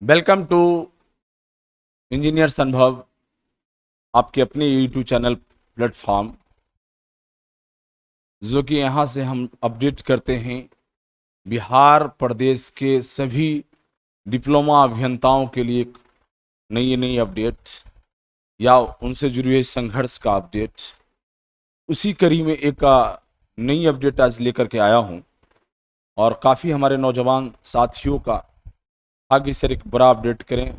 Welcome to engineers अनुभव, आपके अपने यूट्यूब चैनल प्लेटफॉर्म, जो कि यहाँ से हम अपडेट करते हैं बिहार प्रदेश के सभी डिप्लोमा अभियंताओं के लिए नई नई अपडेट या उनसे जुड़े हुए संघर्ष का अपडेट। उसी कड़ी में एक नई अपडेट आज लेकर के आया हूँ और काफ़ी हमारे नौजवान साथियों का आगे सर एक बड़ा अपडेट करें।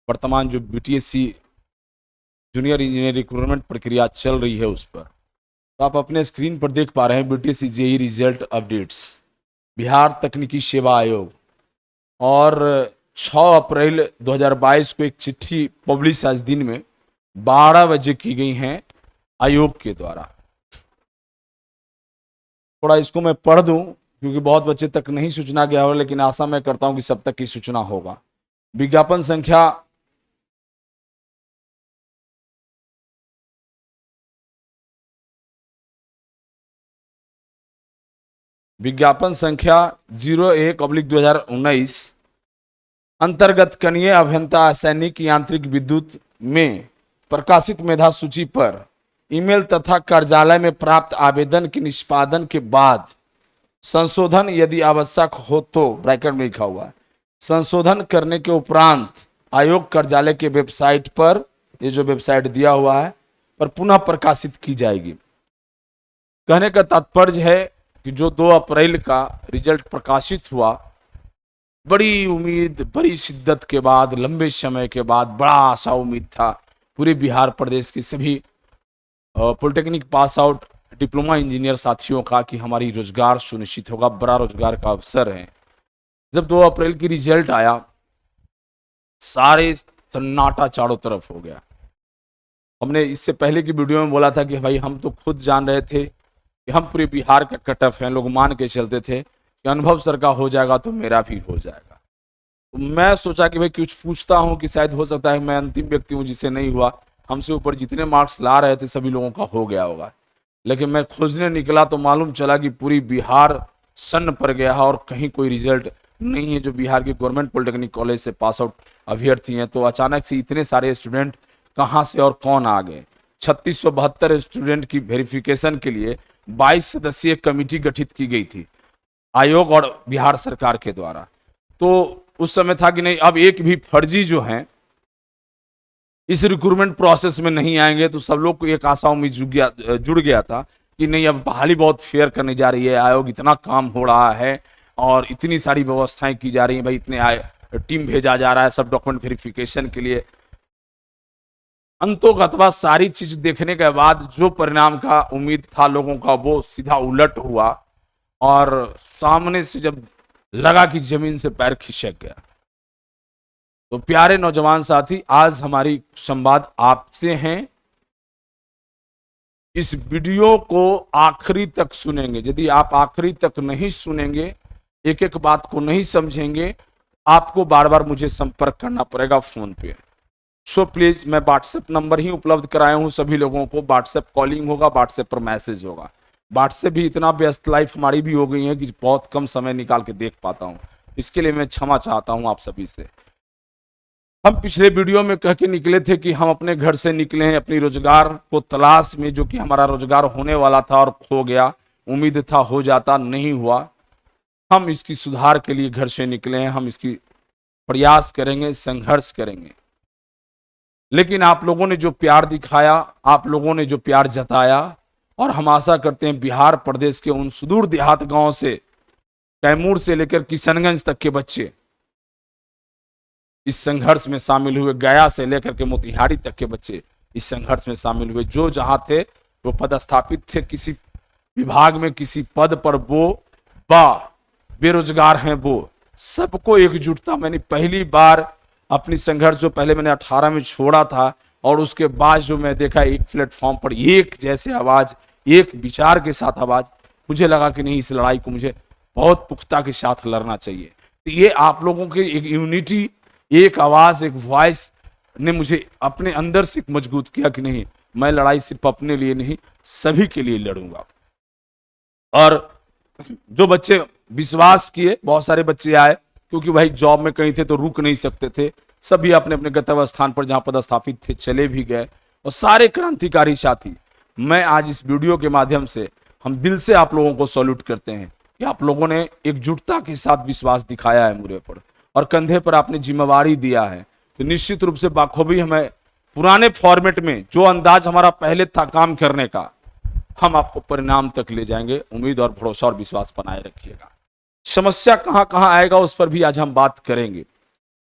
वर्तमान जो बीटीएससी जूनियर इंजीनियर रिक्रूटमेंट प्रक्रिया चल रही है उस पर तो आप अपने स्क्रीन पर देख पा रहे हैं BTSC JE result updates Bihar तकनीकी सेवा आयोग। और 6 अप्रैल 2022 को एक चिट्ठी पब्लिश आज दिन में 12 बजे की गई हैं आयोग के द्वारा। थोड़ा इसको मैं पढ़ दूं क्योंकि बहुत बच्चे तक नहीं सूचना गया होगा, लेकिन आशा मैं करता हूं कि सब तक की सूचना होगा। विज्ञापन संख्या विज्ञापन संख्या 01/2019 अंतर्गत कनीय अभियंता सैनिक यांत्रिक विद्युत में प्रकाशित मेधा सूची पर ईमेल तथा कार्यालय में प्राप्त आवेदन के निष्पादन के बाद संशोधन यदि आवश्यक हो तो ब्रैकेट में लिखा हुआ है संशोधन करने के उपरांत आयोग कार्यालय के वेबसाइट पर, ये जो वेबसाइट दिया हुआ है, पर पुनः प्रकाशित की जाएगी। कहने का तात्पर्य है कि जो 2 अप्रैल का रिजल्ट प्रकाशित हुआ, बड़ी उम्मीद, बड़ी शिद्दत के बाद, लंबे समय के बाद बड़ा आशा उम्मीद था पूरे बिहार प्रदेश के सभी polytechnic pass out diploma engineer साथियों का कि हमारी रोजगार सुनिश्चित होगा, बड़ा रोजगार का अवसर है। जब 2 अप्रैल की रिजल्ट आया, सारे सन्नाटा चारों तरफ हो गया। हमने इससे पहले की वीडियो में बोला था कि भाई हम तो खुद जान रहे थे कि हम पूरे बिहार का कट ऑफ हैं, लोग मान के चलते थे कि अनुभव सर का हो जाएगा तो मेरा भी हो जाएगा। तो मैं सोचा कि भाई कुछ पूछता हूं कि शायद हो सकता है मैं अंतिम व्यक्ति हूं जिसे नहीं हुआ, हमसे ऊपर जितने मार्क्स ला रहे थे सभी लोगों का हो गया होगा। लेकिन मैं खोजने निकला तो मालूम चला कि पूरी बिहार सन्न पर गया है और कहीं कोई रिजल्ट नहीं है जो बिहार के गवर्नमेंट पॉलिटेक्निक कॉलेज से पास आउट अभ्यर्थी हैं। तो अचानक से इतने सारे स्टूडेंट कहाँ से और कौन आ गए। 3672 स्टूडेंट की वेरिफिकेशन के लिए 22 सदस्यीय कमेटी गठित की गई थी आयोग और बिहार सरकार के द्वारा। तो उस समय था कि नहीं, अब एक भी फर्जी जो हैं इस रिक्रूटमेंट प्रोसेस में नहीं आएंगे। तो सब लोग को एक आशा उम्मीद जुड़ गया था कि नहीं, अब बहाली बहुत फेयर करने जा रही है, आयोग इतना काम हो रहा है और इतनी सारी व्यवस्थाएं की जा रही हैं, भाई इतने टीम भेजा जा रहा है सब डॉक्यूमेंट वेरिफिकेशन के लिए। अंतों का अथवा सारी चीज देखने के बाद जो परिणाम का उम्मीद था लोगों का वो सीधा उलट हुआ और सामने से जब लगा कि जमीन से पैर खिसक गया। तो प्यारे नौजवान साथी, आज हमारी संवाद आपसे हैं। इस वीडियो को आखिरी तक सुनेंगे। यदि आप आखिरी तक नहीं सुनेंगे, एक एक बात को नहीं समझेंगे, आपको बार बार मुझे संपर्क करना पड़ेगा फोन पे। सो प्लीज, मैं व्हाट्सएप नंबर ही उपलब्ध कराया हूं सभी लोगों को। व्हाट्सएप कॉलिंग होगा, व्हाट्सएप पर मैसेज होगा। व्हाट्सएप भी इतना व्यस्त लाइफ हमारी भी हो गई है कि बहुत कम समय निकाल के देख पाता हूं। इसके लिए मैं क्षमा चाहता हूं आप सभी से। हम पिछले वीडियो में कह के निकले थे कि हम अपने घर से निकले हैं अपनी रोजगार को तलाश में, जो कि हमारा रोजगार होने वाला था और खो गया। उम्मीद था हो जाता, नहीं हुआ। हम इसकी सुधार के लिए घर से निकले हैं, हम इसकी प्रयास करेंगे, संघर्ष करेंगे। लेकिन आप लोगों ने जो प्यार दिखाया, आप लोगों ने जो प्यार जताया, और हम आशा करते हैं बिहार प्रदेश के उन सुदूर देहात गांव से, कैमूर से लेकर किशनगंज तक के बच्चे इस संघर्ष में शामिल हुए, गया से लेकर के मोतिहारी तक के बच्चे इस संघर्ष में शामिल हुए। जो जहां थे वो पदस्थापित थे किसी विभाग में, किसी पद पर, वो बेरोजगार हैं, वो सबको एकजुटता। मैंने पहली बार अपनी संघर्ष जो पहले मैंने 18 में छोड़ा था और उसके बाद जो मैं देखा एक प्लेटफॉर्म पर एक जैसे आवाज, एक विचार के साथ आवाज, मुझे लगा कि नहीं, इस लड़ाई को मुझे बहुत पुख्ता के साथ लड़ना चाहिए। तो ये आप लोगों की एक यूनिटी, एक आवाज, एक वॉइस ने मुझे अपने अंदर से मजबूत किया कि नहीं, मैं लड़ाई सिर्फ अपने लिए नहीं सभी के लिए लड़ूंगा। और जो बच्चे विश्वास किए, बहुत सारे बच्चे आए क्योंकि भाई जॉब में कहीं थे तो रुक नहीं सकते थे, सभी अपने अपने गंतव्य स्थान पर जहां पदस्थापित थे चले भी गए। और सारे क्रांतिकारी साथी, मैं आज इस वीडियो के माध्यम से हम दिल से आप लोगों को सैल्यूट करते हैं कि आप लोगों ने एकजुटता के साथ विश्वास दिखाया है मुझे पर, और कंधे पर आपने जिम्मेवारी दिया है। तो निश्चित रूप से बाखूबी हमें पुराने फॉर्मेट में जो अंदाज हमारा पहले था काम करने का, हम आपको परिणाम तक ले जाएंगे। उम्मीद और भरोसा और विश्वास बनाए रखिएगा। समस्या कहां कहां आएगा उस पर भी आज हम बात करेंगे।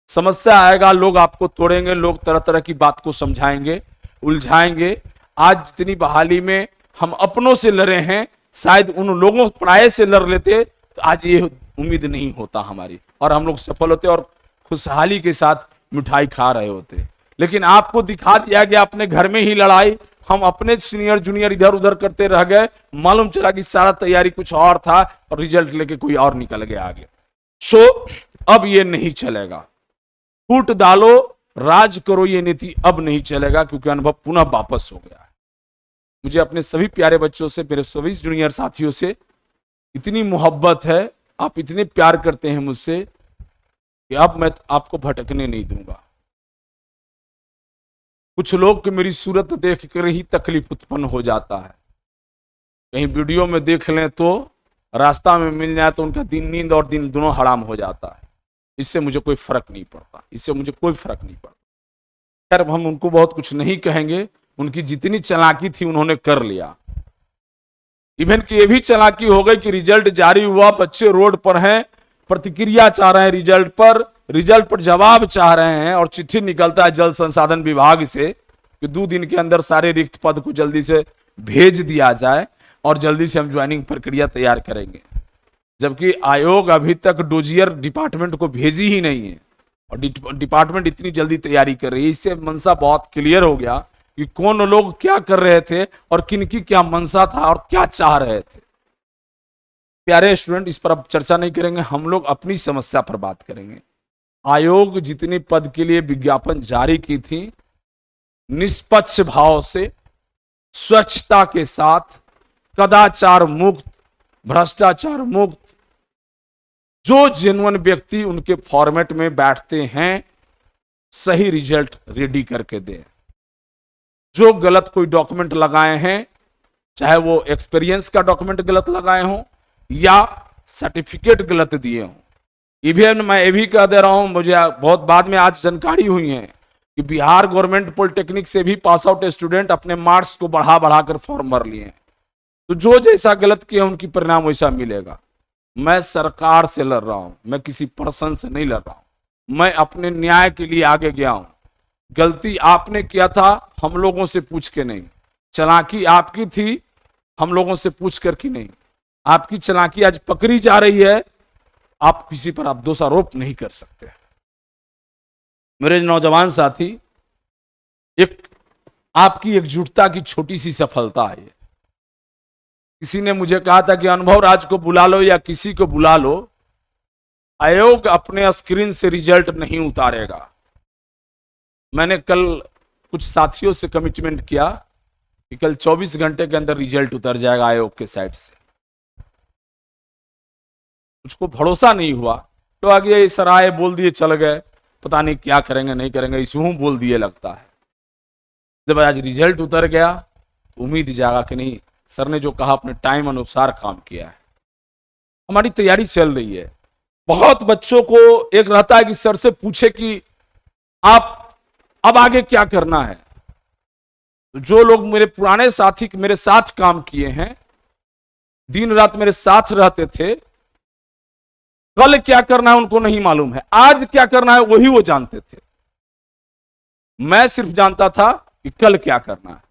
समस्या आएगा, लोग आपको तोड़ेंगे, लोग तरह तरह की बात को समझाएंगे, उलझाएंगे। आज जितनी बहाली में हम अपनों से लड़े हैं, शायद उन लोगों पराये से लड़ लेते तो आज ये उम्मीद नहीं होता हमारी, और हम लोग सफल होते और खुशहाली के साथ मिठाई खा रहे होते। लेकिन आपको दिखा दिया गया अपने घर में ही लड़ाई, हम अपने सीनियर जूनियर इधर उधर करते रह गए, मालूम चला कि सारा तैयारी कुछ और था और रिजल्ट लेके कोई और निकल गया आगे। सो अब ये नहीं चलेगा, फूट डालो राज करो, ये नीति अब नहीं चलेगा, क्योंकि अनुभव पुनः वापस हो गया है। मुझे अपने सभी प्यारे बच्चों से, मेरे सभी जूनियर साथियों से इतनी मोहब्बत है, आप इतने प्यार करते हैं मुझसे कि अब मैं आपको भटकने नहीं दूंगा। कुछ लोग की मेरी सूरत देख कर ही तकलीफ उत्पन्न हो जाता है, कहीं वीडियो में देख लें तो रास्ता में मिल जाए तो उनका दिन, नींद और दिन दोनों हराम हो जाता है। इससे मुझे कोई फर्क नहीं पड़ता, इससे मुझे कोई फर्क नहीं पड़ता। खैर हम उनको बहुत कुछ नहीं कहेंगे, उनकी जितनी चालाकी थी उन्होंने कर लिया। इवन की ये भी चालाकी हो गई कि रिजल्ट जारी हुआ, बच्चे रोड पर हैं, प्रतिक्रिया चाह रहे हैं रिजल्ट पर जवाब चाह रहे हैं, और चिट्ठी निकलता है जल संसाधन विभाग से कि 2 दिन के अंदर सारे रिक्त पद को जल्दी से भेज दिया जाए और जल्दी से हम ज्वाइनिंग प्रक्रिया तैयार करेंगे। जबकि आयोग अभी तक डोजियर डिपार्टमेंट को भेजी ही नहीं है, और डिपार्टमेंट इतनी जल्दी तैयारी कर रही है। इससे मनसा बहुत क्लियर हो गया कि कौन लोग क्या कर रहे थे और किनकी क्या मनसा था और क्या चाह रहे थे। प्यारे स्टूडेंट, इस पर अब चर्चा नहीं करेंगे, हम लोग अपनी समस्या पर बात करेंगे। आयोग जितने पद के लिए विज्ञापन जारी की थी, निष्पक्ष भाव से, स्वच्छता के साथ, कदाचार मुक्त, भ्रष्टाचार मुक्त, जो जेन्युइन व्यक्ति उनके फॉर्मेट में बैठते हैं, सही रिजल्ट रेडी करके दें। जो गलत कोई डॉक्यूमेंट लगाए हैं, चाहे वो एक्सपीरियंस का डॉक्यूमेंट गलत लगाए हों या सर्टिफिकेट गलत दिए हों। इवन मैं ये भी कह दे रहा हूं, मुझे बहुत बाद में आज जानकारी हुई है कि बिहार गवर्नमेंट पॉलिटेक्निक से भी पास आउट स्टूडेंट अपने मार्क्स को बढ़ा बढ़ा कर फॉर्म भर लिए हैं। तो जो जैसा गलत किया उनकी परिणाम वैसा मिलेगा। मैं सरकार से लड़ रहा हूं, मैं किसी पर्सन से नहीं लड़ रहा हूं, मैं अपने न्याय के लिए आगे गया हूं। गलती आपने किया था, हम लोगों से पूछ के नहीं। चालाकी आपकी थी, हम लोगों से पूछ कर की नहीं। आपकी चालाकी आज पकड़ी जा रही है, आप किसी पर आप दोषारोप नहीं कर सकते। मेरे नौजवान साथी, एक आपकी एकजुटता की छोटी सी सफलता है। किसी ने मुझे कहा था कि अनुभव राज को बुला लो या किसी को बुला लो, आयोग अपने स्क्रीन से रिजल्ट नहीं उतारेगा। मैंने कल कुछ साथियों से कमिटमेंट किया कि कल 24 घंटे के अंदर रिजल्ट उतर जाएगा आयोग के साइड से। उसको भरोसा नहीं हुआ तो आगे सराय बोल दिए चल गए, पता नहीं क्या करेंगे नहीं करेंगे, इसू बोल दिए लगता है। जब आज रिजल्ट उतर गया तो उम्मीद जागा कि नहीं, सर ने जो कहा अपने टाइम अनुसार काम किया है। हमारी तैयारी चल रही है। बहुत बच्चों को एक रहता है कि सर से पूछे कि आप अब आगे क्या करना है। तो जो लोग मेरे पुराने साथी मेरे साथ काम किए हैं, दिन रात मेरे साथ रहते थे, कल क्या करना है उनको नहीं मालूम है, आज क्या करना है वही वो जानते थे। मैं सिर्फ जानता था कि कल क्या करना है।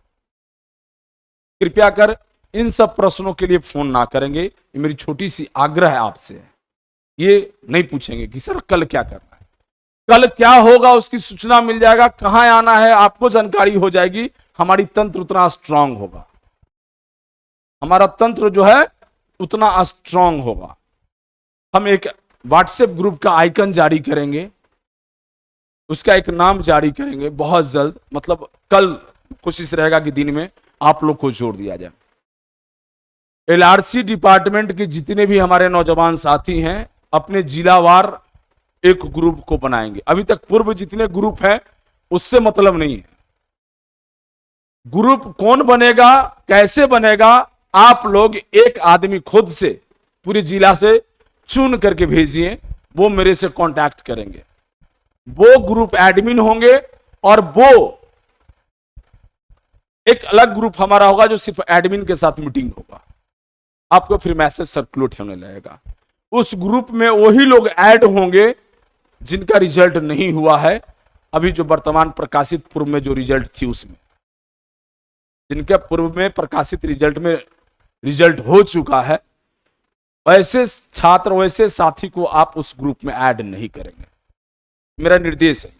कृपया कर इन सब प्रश्नों के लिए फोन ना करेंगे, ये मेरी छोटी सी आग्रह है आपसे। ये नहीं पूछेंगे कि सर कल क्या करना है, कल क्या होगा उसकी सूचना मिल जाएगा, कहां आना है आपको जानकारी हो जाएगी। हमारी तंत्र उतना स्ट्रांग होगा, हमारा तंत्र जो है उतना स्ट्रांग होगा। हम एक व्हाट्सएप ग्रुप का आइकन जारी करेंगे, उसका एक नाम जारी करेंगे बहुत जल्द, मतलब कल कोशिश रहेगा कि दिन में आप लोग को जोड़ दिया जाए। एलआरसी डिपार्टमेंट के जितने भी हमारे नौजवान साथी हैं, अपने जिलावार एक ग्रुप को बनाएंगे। अभी तक पूर्व जितने ग्रुप हैं उससे मतलब नहीं है। ग्रुप कौन बनेगा, कैसे बनेगा, आप लोग एक आदमी खुद से पूरे जिला से चुन करके भेजिए, वो मेरे से कांटेक्ट करेंगे। वो ग्रुप एडमिन होंगे और वो एक अलग ग्रुप हमारा होगा जो सिर्फ एडमिन के साथ मीटिंग होगा। आपको फिर मैसेज सर्कुलेट होने लगेगा। उस ग्रुप में वही लोग ऐड होंगे जिनका रिजल्ट नहीं हुआ है अभी, जो वर्तमान प्रकाशित पूर्व में जो रिजल्ट थी उसमें, जिनके पूर्व में प्रकाशित रिजल्ट में रिजल्ट हो चुका है, वैसे छात्र वैसे साथी को आप उस ग्रुप में ऐड नहीं करेंगे, मेरा निर्देश है।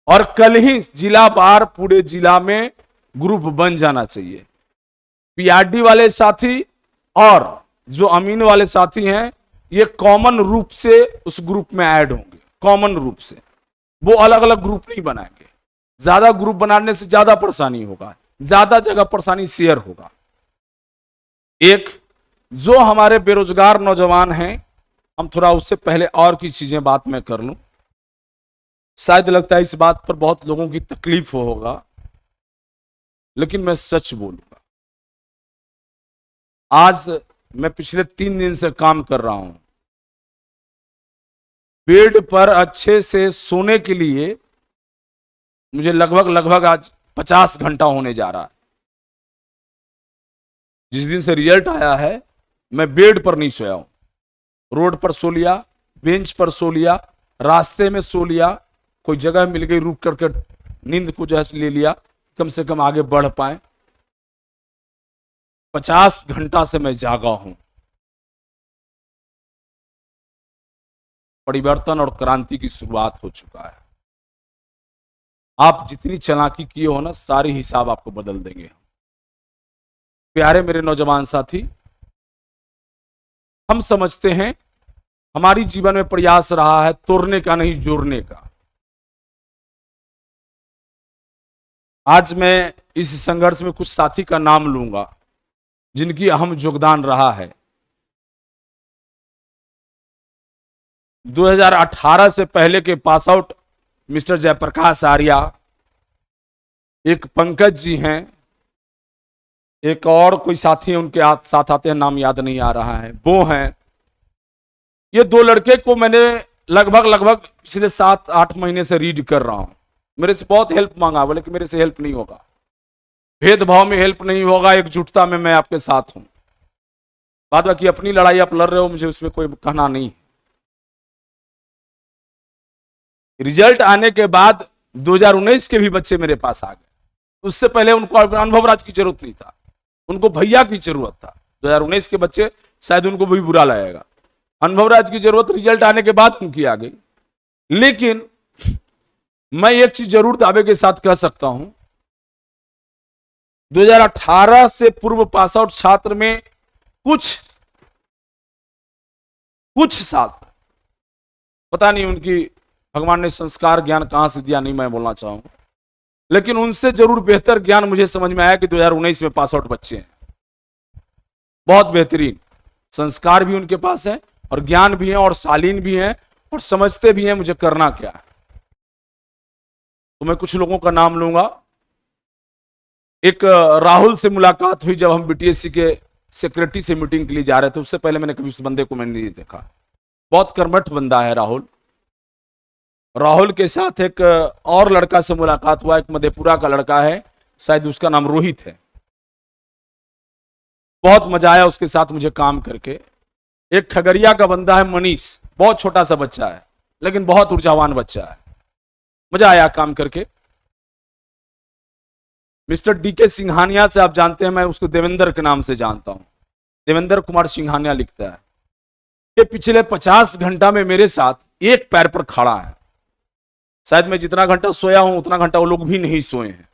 और कल ही जिला बार पूरे जिला में ग्रुप बन जाना चाहिए। पीआरडी वाले साथी और जो अमीन वाले साथी हैं ये कॉमन रूप से उस ग्रुप में ऐड होंगे, कॉमन रूप से। वो अलग अलग ग्रुप नहीं बनाएंगे। ज्यादा ग्रुप बनाने से ज्यादा परेशानी होगा, ज्यादा जगह परेशानी शेयर होगा। एक जो हमारे बेरोजगार नौजवान हैं, हम थोड़ा उससे पहले और की चीजें बात में कर लूं। शायद लगता है इस बात पर बहुत लोगों की तकलीफ होगा, लेकिन मैं सच बोलूंगा। आज मैं पिछले 3 दिन से काम कर रहा हूं। बेड पर अच्छे से सोने के लिए मुझे लगभग आज 50 घंटा होने जा रहा है। जिस दिन से रिजल्ट आया है मैं बेड पर नहीं सोया हूं, रोड पर सो लिया, बेंच पर सो लिया, रास्ते में सो लिया, कोई जगह मिल गई रुक करके नींद को जो है ले लिया, कम से कम आगे बढ़ पाए। 50 घंटा से मैं जागा हूं। परिवर्तन और क्रांति की शुरुआत हो चुका है। आप जितनी चालाकी किए हो ना, सारे हिसाब आपको बदल देंगे। प्यारे मेरे नौजवान साथी, हम समझते हैं हमारी जीवन में प्रयास रहा है तोड़ने का नहीं जोड़ने का। आज मैं इस संघर्ष में कुछ साथी का नाम लूंगा जिनकी अहम योगदान रहा है। 2018 से पहले के pass out mister Jayprakash Arya, एक पंकज जी हैं, एक और कोई साथी है उनके साथ आते हैं, नाम याद नहीं आ रहा है, वो हैं। ये 2 लड़के को मैंने लगभग पिछले 7-8 महीने से रीड कर रहा हूं। मेरे से बहुत हेल्प मांगा, बोले कि मेरे से हेल्प नहीं होगा, भेदभाव में हेल्प नहीं होगा, एकजुटता में मैं आपके साथ हूं। बाद बाकी अपनी लड़ाई आप लड़ रहे हो, मुझे उसमें कोई कहना नहीं है। रिजल्ट आने के बाद 2019 के भी बच्चे मेरे पास आ गए। उससे पहले उनको अनुभव राज की जरूरत नहीं था, उनको भैया की जरूरत था। 2019 के बच्चे शायद उनको भी बुरा लगेगा, अनुभव राज की जरूरत रिजल्ट आने के बाद उनकी आ गई। लेकिन मैं एक चीज जरूर दावे के साथ कह सकता हूं, 2018 से पूर्व पास आउट छात्र में कुछ छात्र, पता नहीं उनकी भगवान ने संस्कार ज्ञान कहां से दिया, नहीं मैं बोलना चाहूंगा, लेकिन उनसे जरूर बेहतर ज्ञान मुझे समझ में आया कि 2019 में पास आउट बच्चे हैं। बहुत बेहतरीन संस्कार भी उनके पास है और ज्ञान भी है और शालीन भी है और समझते भी हैं मुझे करना क्या है। तो मैं कुछ लोगों का नाम लूंगा। एक राहुल से मुलाकात हुई जब हम बीटीएससी के सेक्रेटरी से मीटिंग के लिए जा रहे थे। उससे पहले मैंने कभी उस बंदे को मैंने नहीं देखा। बहुत कर्मठ बंदा है राहुल। राहुल के साथ एक और लड़का से मुलाकात हुआ, एक मधेपुरा का लड़का है, शायद उसका नाम रोहित है। बहुत मजा आया उसके साथ मुझे काम करके। एक खगड़िया का बंदा है मनीष, बहुत छोटा सा बच्चा है लेकिन बहुत ऊर्जावान बच्चा है, मजा आया काम करके। मिस्टर डीके सिंघानिया से आप जानते हैं, मैं उसको देवेंद्र के नाम से जानता हूं, देवेंद्र कुमार सिंघानिया लिखता है। ये पिछले 50 घंटा में मेरे साथ एक पैर पर खड़ा है। शायद मैं जितना घंटा सोया हूं उतना घंटा वो लोग भी नहीं सोए हैं।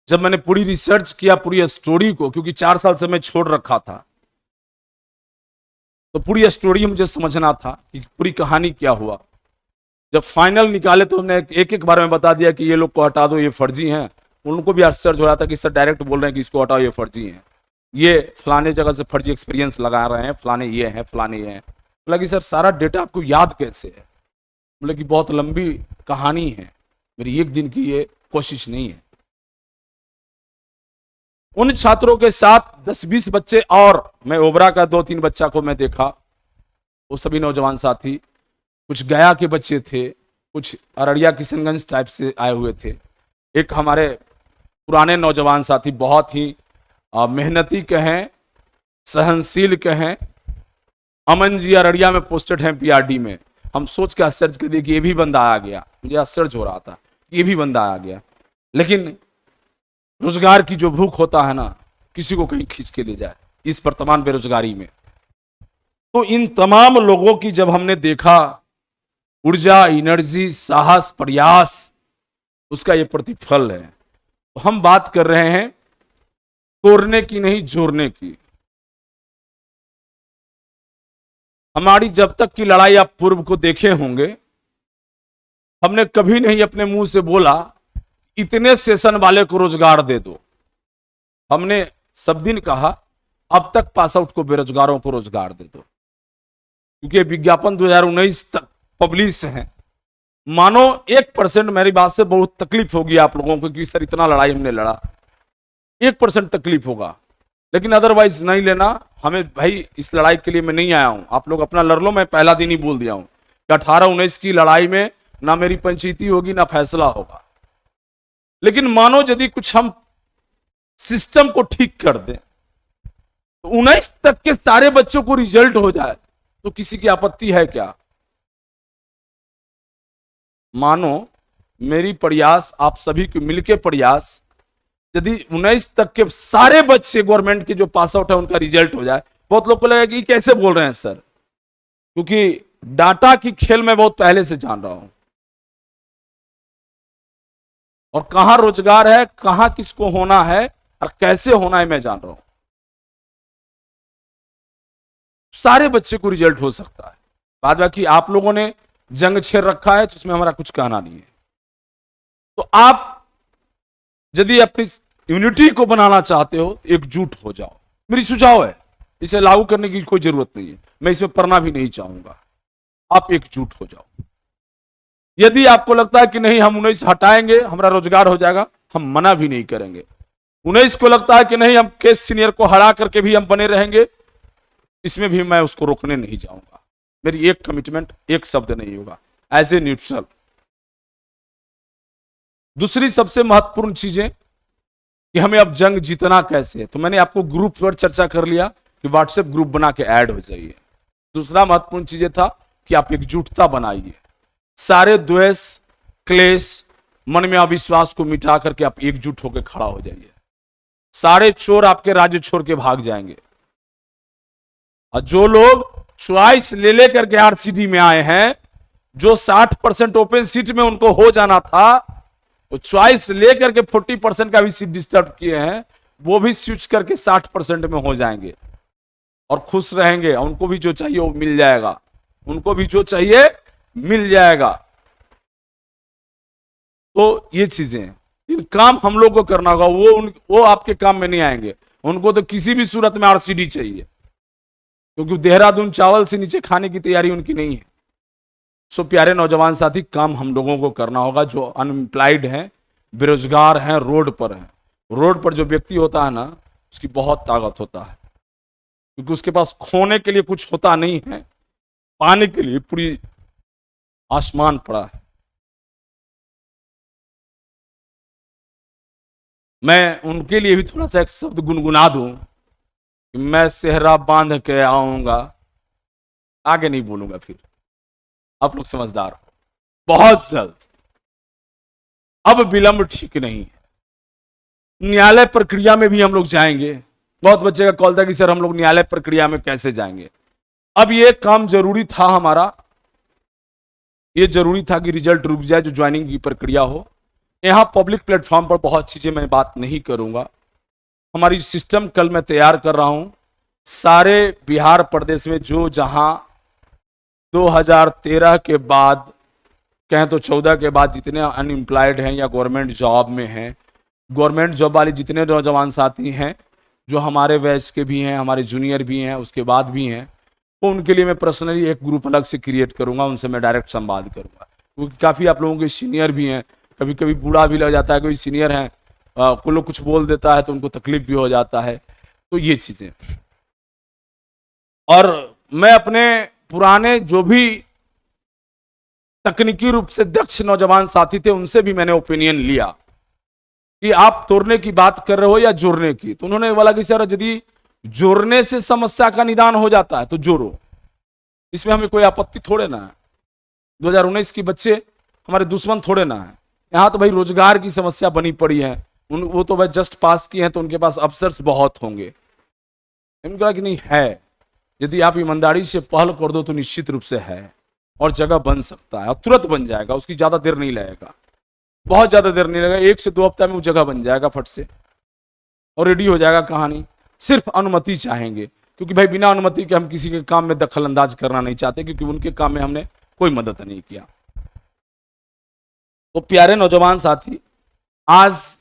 जब मैंने पूरी रिसर्च किया पूरी स्टोरी को, क्योंकि 4 साल से मैं छोड़ रखा था, तो पूरी स्टोरी मुझे समझना था कि पूरी कहानी क्या हुआ। जब फाइनल निकाले तो हमने एक एक बार में बता दिया कि ये लोग को हटा दो, ये फर्जी हैं। उनको भी आश्चर्य हो रहा था कि सर डायरेक्ट बोल रहे हैं कि इसको हटाओ, ये फर्जी हैं। ये फलाने जगह से फर्जी एक्सपीरियंस लगा रहे हैं, फलाने ये हैं, फलाने ये हैं। बोला कि सर सारा डेटा आपको याद कैसे है? बोले कि बहुत लंबी कहानी है, मेरी एक दिन की ये कोशिश नहीं है। उन छात्रों के साथ 10-20 बच्चे और मैं ओबरा का 2-3 बच्चा को मैं देखा, वो सभी नौजवान साथी, कुछ गया के बच्चे थे, कुछ अररिया किशनगंज टाइप से आए हुए थे। एक हमारे पुराने नौजवान साथी बहुत ही मेहनती कहें, सहनशील कहें, अमन जी अररिया में पोस्टेड हैं पीआरडी में। हम सोच के आश्चर्य कर दिए कि ये भी बंदा आ गया, मुझे आश्चर्य हो रहा था ये भी बंदा आ गया। लेकिन रोजगार की जो भूख होता है ना, किसी को कहीं खींच के ले जाए इस वर्तमान बेरोजगारी में। तो इन तमाम लोगों की जब हमने देखा ऊर्जा, एनर्जी, साहस, प्रयास, उसका ये प्रतिफल है। तो हम बात कर रहे हैं तोड़ने की नहीं, जोड़ने की। हमारी जब तक की लड़ाई आप पूर्व को देखे होंगे, हमने कभी नहीं अपने मुंह से बोला इतने सेशन वाले को रोजगार दे दो। हमने सब दिन कहा अब तक पास आउट को बेरोजगारों को रोजगार दे दो, क्योंकि विज्ञापन 2019 तक पब्लिश है। मानो 1%, मेरी बात से बहुत तकलीफ होगी आप लोगों को कि सर इतना लड़ाई हमने लड़ा, 1% तकलीफ होगा, लेकिन अदरवाइज नहीं लेना। हमें भाई इस लड़ाई के लिए मैं नहीं आया हूं, आप लोग अपना लड़ लो। मैं पहला दिन ही बोल दिया हूं कि 18-19 की लड़ाई में ना मेरी पंचायती होगी ना फैसला होगा। लेकिन मानो यदि कुछ हम सिस्टम को ठीक कर दें तो 19 तक के सारे बच्चों को रिजल्ट हो जाए तो किसी की आपत्ति है क्या? मानो मेरी प्रयास, आप सभी के मिलके प्रयास, यदि 19 तक के सारे बच्चे गवर्नमेंट के जो पास आउट है उनका रिजल्ट हो जाए। बहुत लोग को लगेगा कि कैसे बोल रहे हैं सर, क्योंकि डाटा की खेल मैं बहुत पहले से जान रहा हूं, और कहां रोजगार है, कहां किसको होना है और कैसे होना है मैं जान रहा हूं। सारे बच्चे को रिजल्ट हो सकता है। बाद बाकी आप लोगों ने जंग छेड़ रखा है तो इसमें हमारा कुछ कहना नहीं है। तो आप यदि अपनी यूनिटी को बनाना चाहते हो तो एकजुट हो जाओ, मेरी सुझाव है। इसे लागू करने की कोई जरूरत नहीं है, मैं इसमें पढ़ना भी नहीं चाहूंगा। आप एकजुट हो जाओ। यदि आपको लगता है कि नहीं हम 19 हटाएंगे हमारा रोजगार हो जाएगा, हम मना भी नहीं करेंगे। 19 को लगता है कि नहीं हम केस सीनियर को हरा करके भी हम बने रहेंगे, इसमें भी मैं उसको रोकने नहीं जाऊंगा। मेरी एक कमिटमेंट, एक शब्द नहीं होगा, एज ए न्यूट्रल। दूसरी सबसे महत्वपूर्ण चीजें कि हमें अब जंग जीतना कैसे है, तो मैंने आपको ग्रुप पर चर्चा कर लिया कि व्हाट्सएप ग्रुप बना के ऐड हो जाइए। दूसरा महत्वपूर्ण चीजें था कि आप एकजुटता बनाइए, सारे द्वेष, क्लेश, मन में अविश्वास को मिटा करके आप एकजुट होकर खड़ा हो जाइए। सारे चोर आपके राज्य छोड़ के भाग जाएंगे, और जो लोग चॉइस ले लेकर के आरसीडी में आए हैं, जो 60% ओपन सीट में उनको हो जाना था, वो चॉइस लेकर के 40% का भी सीट डिस्टर्ब किए हैं, वो भी स्विच करके 60% में हो जाएंगे और खुश रहेंगे। उनको भी जो चाहिए वो मिल जाएगा, उनको भी जो चाहिए मिल जाएगा। तो ये चीजें, इन काम हम लोग को करना होगा। वो आपके काम में नहीं आएंगे, उनको तो किसी भी सूरत में आरसीडी चाहिए, क्योंकि देहरादून चावल से नीचे खाने की तैयारी उनकी नहीं है। सो प्यारे नौजवान साथी, काम हम लोगों को करना होगा। जो अनएम्प्लॉयड हैं, बेरोजगार हैं, रोड पर हैं। रोड पर जो व्यक्ति होता है ना, उसकी बहुत ताकत होता है, क्योंकि उसके पास खोने के लिए कुछ होता नहीं है, पाने के लिए पूरी आसमान पड़ा है। मैं उनके लिए भी थोड़ा सा एक शब्द गुनगुना दूं कि मैं सेहरा बांध के आऊंगा, आगे नहीं बोलूंगा, फिर आप लोग समझदार हो। बहुत जल्द, अब विलंब ठीक नहीं है। न्यायालय प्रक्रिया में भी हम लोग जाएंगे। बहुत बच्चे का कॉल था कि सर हम लोग न्यायालय प्रक्रिया में कैसे जाएंगे। अब ये काम जरूरी था हमारा, ये जरूरी था कि रिजल्ट रुक जाए, जो ज्वाइनिंग की प्रक्रिया हो। यहां पब्लिक प्लेटफॉर्म पर बहुत चीजें मैं बात नहीं करूंगा। हमारी सिस्टम कल मैं तैयार कर रहा हूं, सारे बिहार प्रदेश में जो जहां 2013 के बाद, कहें तो 14 के बाद जितने अनएम्प्लॉयड हैं या गवर्नमेंट जॉब में हैं, गवर्नमेंट जॉब वाले जितने नौजवान साथी हैं, जो हमारे बैच के भी हैं, हमारे जूनियर भी हैं, उसके बाद भी हैं, तो उनके लिए मैं पर्सनली एक ग्रुप अलग से क्रिएट करूंगा, उनसे मैं डायरेक्ट संवाद करूंगा, क्योंकि काफ़ी आप लोगों के सीनियर भी हैं, कभी कभी बूढ़ा भी लग जाता है, कोई सीनियर है कोई लोग कुछ बोल देता है तो उनको तकलीफ भी हो जाता है, तो ये चीज़ें। और मैं अपने पुराने जो भी तकनीकी रूप से दक्ष नौजवान साथी थे उनसे भी मैंने ओपिनियन लिया कि आप तोड़ने की बात कर रहे हो या जोड़ने की, तो उन्होंने बोला कि सर यदि जोड़ने से समस्या का निदान हो जाता है तो जोड़ो, इसमें हमें कोई आपत्ति थोड़े ना है। 2019 की बच्चे हमारे दुश्मन थोड़े ना है, यहाँ तो भाई रोजगार की समस्या बनी पड़ी है, वो तो भाई जस्ट पास किए हैं तो उनके पास अफसर्स बहुत होंगे। मैंने कहा कि नहीं है, यदि आप ईमानदारी से पहल कर दो तो निश्चित रूप से है और जगह बन सकता है और तुरंत बन जाएगा, उसकी ज्यादा देर नहीं लगेगा, बहुत ज्यादा देर नहीं लगेगा, 1 से 2 हफ्ता में वो जगह बन जाएगा फट से और रेडी हो जाएगा कहानी। सिर्फ अनुमति चाहेंगे, क्योंकि भाई बिना अनुमति के हम किसी के काम में दखल अंदाज करना नहीं चाहते, क्योंकि उनके काम में हमने कोई मदद नहीं किया। तो प्यारे नौजवान साथी, आज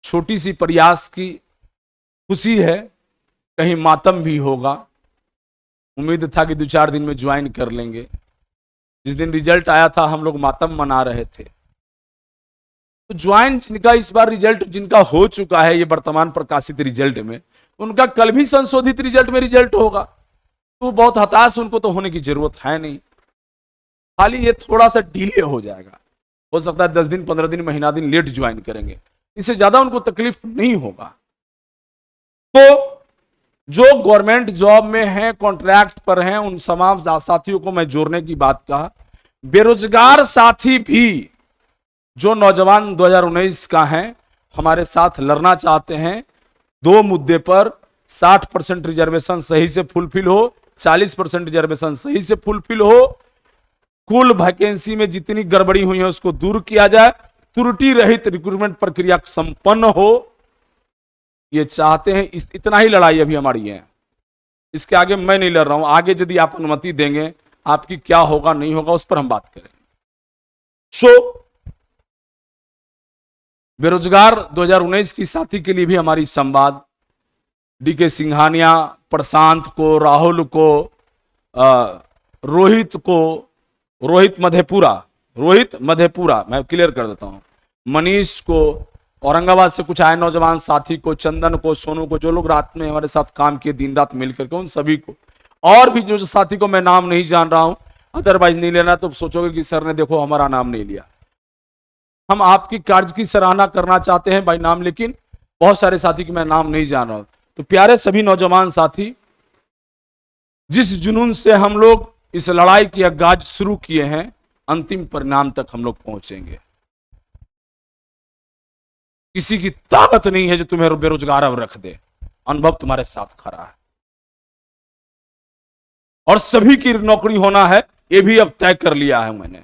छोटी सी प्रयास की खुशी है, कहीं मातम भी होगा। उम्मीद था कि 2-4 दिन में ज्वाइन कर लेंगे। जिस दिन रिजल्ट आया था हम लोग मातम मना रहे थे, तो ज्वाइन जिनका इस बार रिजल्ट जिनका हो चुका है, ये वर्तमान प्रकाशित रिजल्ट में, उनका कल भी संशोधित रिजल्ट में रिजल्ट होगा, तो बहुत हताश उनको तो होने की जरूरत है नहीं, खाली ये थोड़ा सा डिले हो जाएगा, हो सकता है 10 दिन 15 दिन महीना दिन लेट ज्वाइन करेंगे, इससे ज्यादा उनको तकलीफ नहीं होगा। तो जो गवर्नमेंट जॉब में हैं, कॉन्ट्रैक्ट पर हैं, उन तमाम साथियों को मैं जोड़ने की बात कहा। बेरोजगार साथी भी जो नौजवान 2019 का है, हमारे साथ लड़ना चाहते हैं 2 मुद्दे पर, 60% रिजर्वेशन सही से फुलफिल हो, 40% रिजर्वेशन सही से फुलफिल हो, कुल वैकेंसी में जितनी गड़बड़ी हुई है उसको दूर किया जाए, त्रुटि रहित रिक्रूटमेंट प्रक्रिया संपन्न हो, ये चाहते हैं। इतना ही लड़ाई अभी हमारी है, इसके आगे मैं नहीं लड़ रहा हूं। आगे यदि आप अनुमति देंगे, आपकी क्या होगा नहीं होगा उस पर हम बात करेंगे। बेरोजगार 2019 की साथी के लिए भी हमारी संवाद, डीके सिंघानिया, प्रशांत को, राहुल को, रोहित मधेपुरा, मैं क्लियर कर देता हूं, मनीष को, औरंगाबाद से कुछ आए नौजवान साथी को, चंदन को, सोनू को, जो लोग रात में हमारे साथ काम किए दिन रात मिलकर के, उन सभी को, और भी जो साथी को मैं नाम नहीं जान रहा हूं, अदरवाइज नहीं लेना तो सोचोगे कि सर ने देखो हमारा नाम नहीं लिया। हम आपकी कार्य की सराहना करना चाहते हैं भाई नाम, लेकिन बहुत सारे साथी की मैं नाम नहीं जान रहा हूं। तो प्यारे सभी नौजवान साथी, जिस जुनून से हम लोग इस लड़ाई की आगाज शुरू किए हैं, अंतिम परिणाम तक हम लोग पहुंचेंगे। किसी की ताकत नहीं है जो तुम्हें बेरोजगार अब रख दे, अनुभव तुम्हारे साथ खड़ा है और सभी की नौकरी होना है, ये भी अब तय कर लिया है मैंने,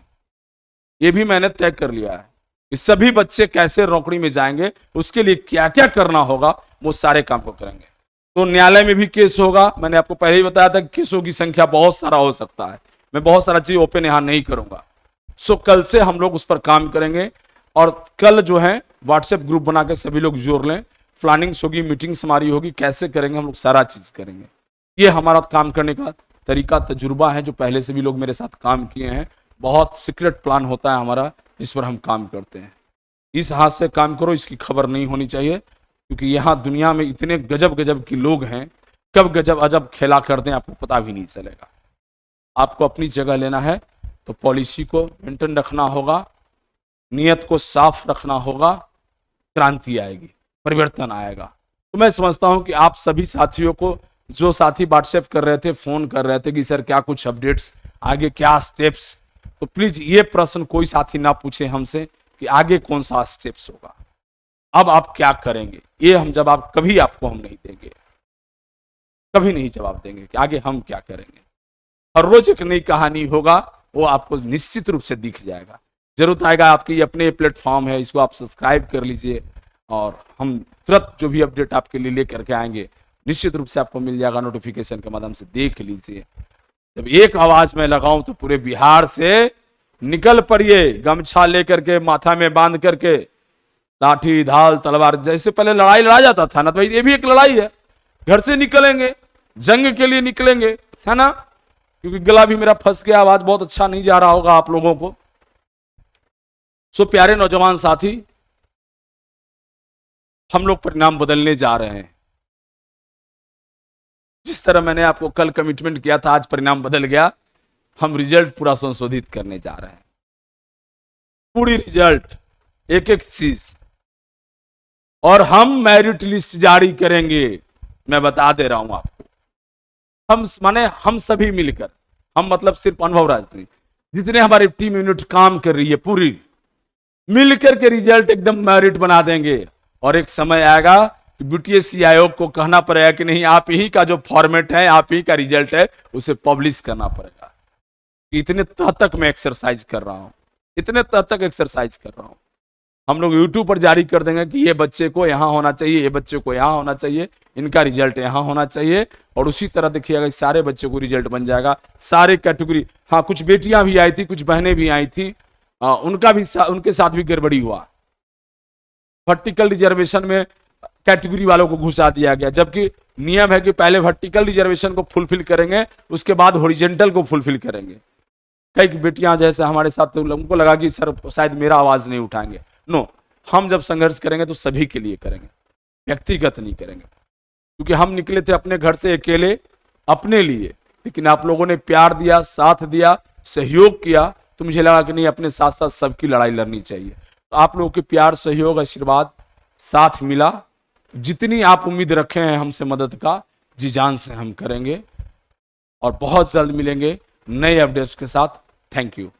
ये भी मैंने तय कर लिया है कि सभी बच्चे कैसे नौकरी में जाएंगे, उसके लिए क्या क्या करना होगा, वो सारे काम को करेंगे। तो न्यायालय में भी केस होगा, मैंने आपको पहले ही बताया था कि केसों की संख्या बहुत सारा हो सकता है, मैं बहुत सारा चीज ओपन यहां नहीं करूंगा। कल से हम लोग उस पर काम करेंगे और कल जो है व्हाट्सएप ग्रुप बना के सभी लोग जोड़ लें, प्लानिंग्स होगी, मीटिंग्स हमारी होगी, कैसे करेंगे हम लोग सारा चीज करेंगे। ये हमारा काम करने का तरीका, तजुर्बा है, जो पहले से भी लोग मेरे साथ काम किए हैं। बहुत सीक्रेट प्लान होता है हमारा जिस पर हम काम करते हैं। इस हाथ से काम करो, इसकी खबर नहीं होनी चाहिए, क्योंकि यहाँ दुनिया में इतने गजब गजब के लोग हैं, कब गजब अजब खेला कर दें आपको पता भी नहीं चलेगा। आपको अपनी जगह लेना है तो पॉलिसी को मेंटेन रखना होगा, नियत को साफ रखना होगा, क्रांति आएगी, परिवर्तन आएगा। तो मैं समझता हूं कि आप सभी साथियों को, जो साथी व्हाट्सएप कर रहे थे, फोन कर रहे थे कि सर क्या कुछ अपडेट्स, आगे क्या स्टेप्स, तो प्लीज ये प्रश्न कोई साथी ना पूछे हमसे कि आगे कौन सा स्टेप्स होगा, अब आप क्या करेंगे, ये हम जवाब कभी आपको हम नहीं देंगे, कभी नहीं जवाब देंगे कि आगे हम क्या करेंगे। हर रोज एक नई कहानी होगा, वो आपको निश्चित रूप से दिख जाएगा। जरूरत आएगा, आपके अपने प्लेटफॉर्म है, इसको आप सब्सक्राइब कर लीजिए और हम तुरंत जो भी अपडेट आपके लिए लेकर के आएंगे निश्चित रूप से आपको मिल जाएगा, नोटिफिकेशन के माध्यम से देख लीजिए। जब एक आवाज में लगाऊं तो पूरे बिहार से निकल पड़िए, गमछा लेकर के, माथा में बांध करके, लाठी ढाल तलवार, जैसे पहले लड़ाई लड़ा जाता था ना, तो ये भी एक लड़ाई है, घर से निकलेंगे, जंग के लिए निकलेंगे, है ना, क्योंकि गला भी मेरा फंस गया, आवाज बहुत अच्छा नहीं जा रहा होगा आप लोगों को। सो प्यारे नौजवान साथी, हम लोग परिणाम बदलने जा रहे हैं। जिस तरह मैंने आपको कल कमिटमेंट किया था, आज परिणाम बदल गया। हम रिजल्ट पूरा संशोधित करने जा रहे हैं, पूरी रिजल्ट, एक एक चीज। और हम मेरिट लिस्ट जारी करेंगे, मैं बता दे रहा हूं आपको। हम माने हम सभी मिलकर, हम मतलब सिर्फ अनुभव राज नहीं, जितने हमारी टीम यूनिट काम कर रही है पूरी मिलकर के रिजल्ट एकदम मेरिट बना देंगे। और एक समय आएगा कि बीटीएससी आयोग को कहना पड़ेगा कि नहीं, आप ही का जो फॉर्मेट है, आप ही का रिजल्ट है, उसे पब्लिश करना पड़ेगा। इतने तह तक मैं एक्सरसाइज कर रहा हूं, इतने तह तक एक्सरसाइज कर रहा हूं। हम लोग यूट्यूब पर जारी कर देंगे कि ये बच्चे को यहां होना चाहिए, ये बच्चे को यहां होना चाहिए, इनका रिजल्ट यहां होना चाहिए। और उसी तरह देखिएगा सारे बच्चों को रिजल्ट बन जाएगा, सारे कैटेगरी। हाँ, कुछ बेटियां भी आई थी, कुछ बहनें भी आई थी, उनका भी उनके साथ भी गड़बड़ी हुआ। वर्टिकल रिजर्वेशन में कैटेगरी वालों को घुसा दिया गया, जबकि नियम है कि पहले वर्टिकल रिजर्वेशन को फुलफिल करेंगे, उसके बाद हॉरिजॉन्टल को फुलफिल करेंगे। कई बेटियां जैसे हमारे साथ, तो उनको लगा कि सर शायद मेरा आवाज नहीं उठाएंगे। नो, हम जब संघर्ष करेंगे तो सभी के लिए करेंगे, व्यक्तिगत नहीं करेंगे। क्योंकि हम निकले थे अपने घर से अकेले, अपने लिए, लेकिन आप लोगों ने प्यार दिया, साथ दिया, सहयोग किया, तो मुझे लगा कि नहीं, अपने साथ साथ सबकी लड़ाई लड़नी चाहिए। तो आप लोगों के प्यार, सहयोग, आशीर्वाद साथ मिला। जितनी आप उम्मीद रखे हैं हमसे मदद का, जी जान से हम करेंगे। और बहुत जल्द मिलेंगे नए अपडेट्स के साथ। Thank you.